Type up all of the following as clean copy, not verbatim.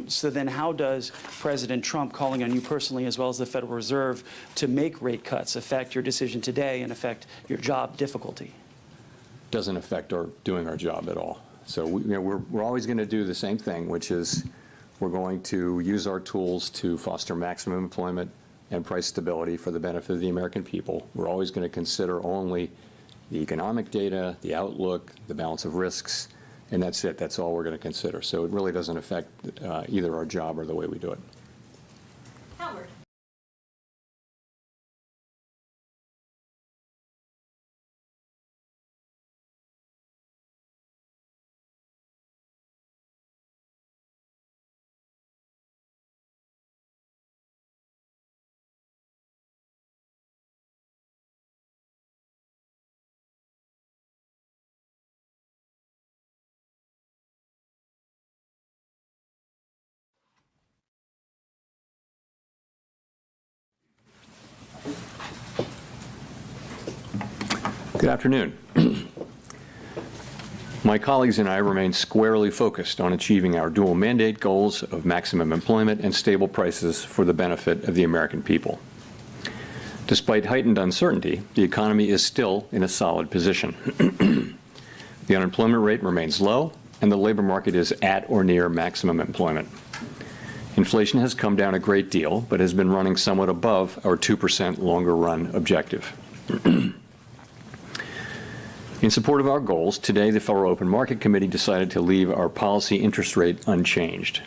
So then how does President Trump calling on you personally, as well as the Federal Reserve, to make rate cuts affect your decision today and affect your job difficulty? Doesn't affect our doing our job at all. So we're always going to do the same thing, which is we're going to use our tools to foster maximum employment and price stability for the benefit of the American people. We're always going to consider only the economic data, the outlook, the balance of risks, and that's it. That's all we're going to consider. So it really doesn't affect either our job or the way we do it. Howard. Good afternoon. My colleagues and I remain squarely focused on achieving our dual mandate goals of maximum employment and stable prices for the benefit of the American people. Despite heightened uncertainty, the economy is still in a solid position. The unemployment rate remains low, and the labor market is at or near maximum employment. Inflation has come down a great deal, but has been running somewhat above our 2% longer run objective. In support of our goals, today the Federal Open Market Committee decided to leave our policy interest rate unchanged.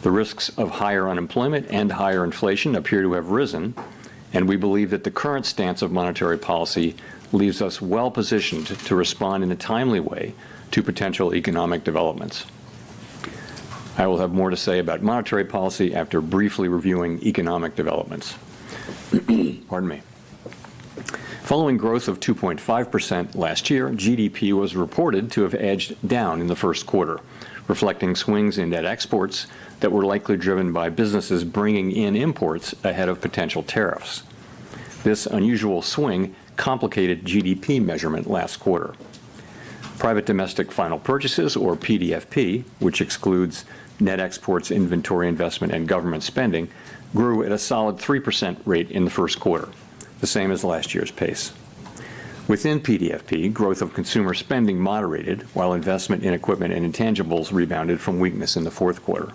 The risks of higher unemployment and higher inflation appear to have risen, and we believe that the current stance of monetary policy leaves us well positioned to respond in a timely way to potential economic developments. I will have more to say about monetary policy after briefly reviewing economic developments. Pardon me. Following growth of 2.5% last year, GDP was reported to have edged down in the first quarter, reflecting swings in net exports that were likely driven by businesses bringing in imports ahead of potential tariffs. This unusual swing complicated GDP measurement last quarter. Private domestic final purchases, or PDFP, which excludes net exports, inventory investment, and government spending, grew at a solid 3% rate in the first quarter, the same as last year's pace. Within PDFP, growth of consumer spending moderated, while investment in equipment and intangibles rebounded from weakness in the fourth quarter.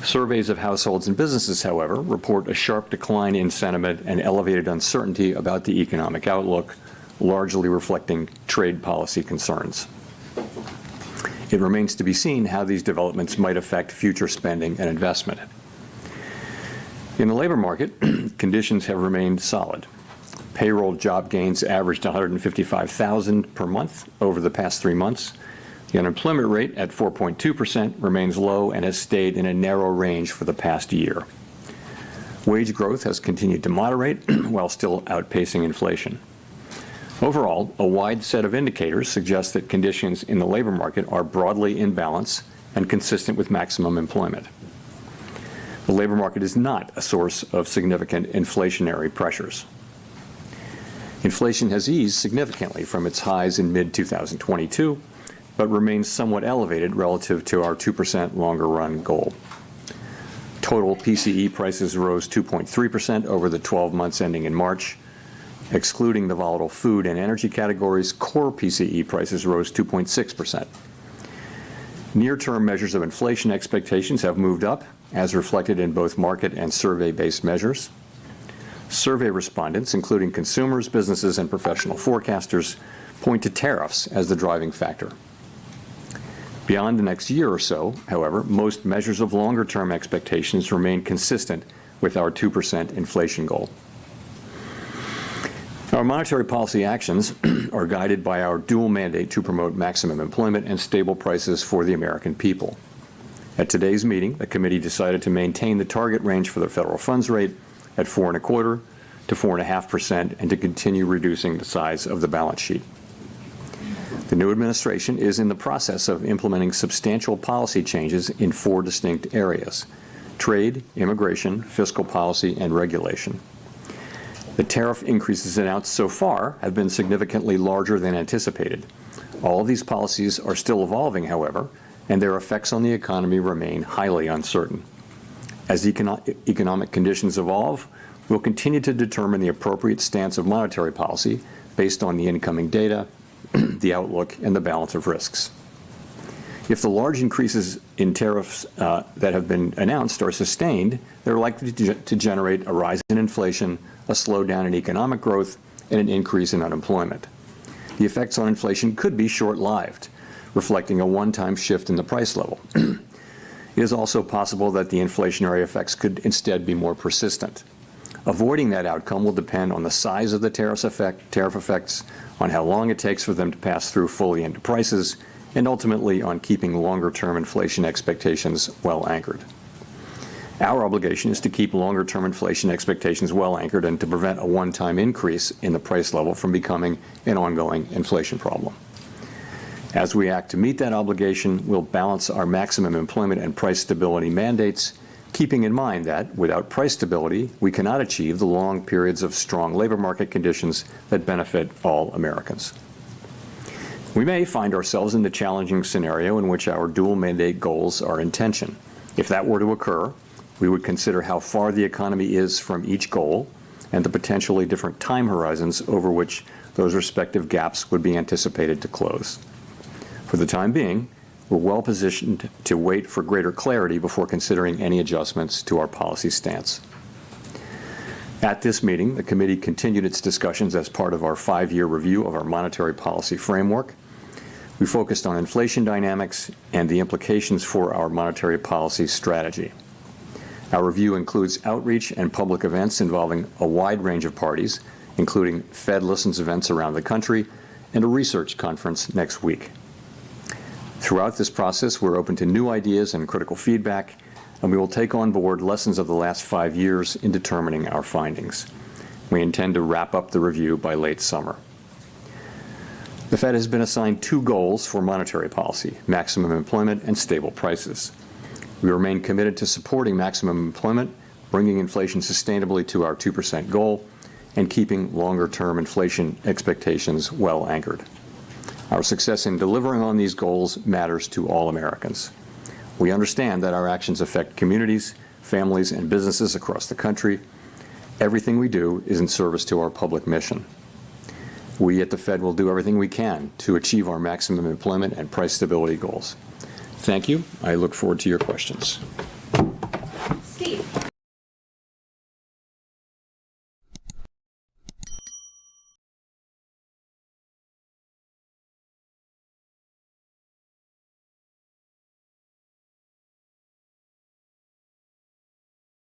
Surveys of households and businesses, however, report a sharp decline in sentiment and elevated uncertainty about the economic outlook, largely reflecting trade policy concerns. It remains to be seen how these developments might affect future spending and investment. In the labor market, conditions have remained solid. Payroll job gains averaged 155,000 per month over the past 3 months. The unemployment rate at 4.2% remains low and has stayed in a narrow range for the past year. Wage growth has continued to moderate while still outpacing inflation. Overall, a wide set of indicators suggest that conditions in the labor market are broadly in balance and consistent with maximum employment. The labor market is not a source of significant inflationary pressures. Inflation has eased significantly from its highs in mid-2022, but remains somewhat elevated relative to our 2% longer-run goal. Total PCE prices rose 2.3% over the 12 months ending in March. Excluding the volatile food and energy categories, core PCE prices rose 2.6%. Near-term measures of inflation expectations have moved up, as reflected in both market and survey-based measures. Survey respondents, including consumers, businesses, and professional forecasters, point to tariffs as the driving factor. Beyond the next year or so, however, most measures of longer-term expectations remain consistent with our 2% inflation goal. Our monetary policy actions are guided by our dual mandate to promote maximum employment and stable prices for the American people. At today's meeting, the committee decided to maintain the target range for the federal funds rate at 4.25% to 4.5% and to continue reducing the size of the balance sheet. The new administration is in the process of implementing substantial policy changes in 4 distinct areas: trade, immigration, fiscal policy, and regulation. The tariff increases announced so far have been significantly larger than anticipated. All of these policies are still evolving, however, and their effects on the economy remain highly uncertain. As economic conditions evolve, we'll continue to determine the appropriate stance of monetary policy based on the incoming data, the outlook, and the balance of risks. If the large increases in tariffs that have been announced are sustained, they're likely to generate a rise in inflation, a slowdown in economic growth, and an increase in unemployment. The effects on inflation could be short-lived, reflecting a one-time shift in the price level. It is also possible that the inflationary effects could instead be more persistent. Avoiding that outcome will depend on the size of the tariff effects, on how long it takes for them to pass through fully into prices, and ultimately on keeping longer-term inflation expectations well anchored. Our obligation is to keep longer-term inflation expectations well anchored and to prevent a one-time increase in the price level from becoming an ongoing inflation problem. As we act to meet that obligation, we'll balance our maximum employment and price stability mandates, keeping in mind that without price stability, we cannot achieve the long periods of strong labor market conditions that benefit all Americans. We may find ourselves in the challenging scenario in which our dual mandate goals are in tension. If that were to occur, we would consider how far the economy is from each goal and the potentially different time horizons over which those respective gaps would be anticipated to close. For the time being, we're well positioned to wait for greater clarity before considering any adjustments to our policy stance. At this meeting, the committee continued its discussions as part of our 5-year review of our monetary policy framework. We focused on inflation dynamics and the implications for our monetary policy strategy. Our review includes outreach and public events involving a wide range of parties, including Fed Listens events around the country and a research conference next week. Throughout this process, we're open to new ideas and critical feedback, and we will take on board lessons of the last 5 years in determining our findings. We intend to wrap up the review by late summer. The Fed has been assigned 2 goals for monetary policy: maximum employment and stable prices. We remain committed to supporting maximum employment, bringing inflation sustainably to our 2% goal, and keeping longer-term inflation expectations well anchored. Our success in delivering on these goals matters to all Americans. We understand that our actions affect communities, families, and businesses across the country. Everything we do is in service to our public mission. We at the Fed will do everything we can to achieve our maximum employment and price stability goals. Thank you. I look forward to your questions.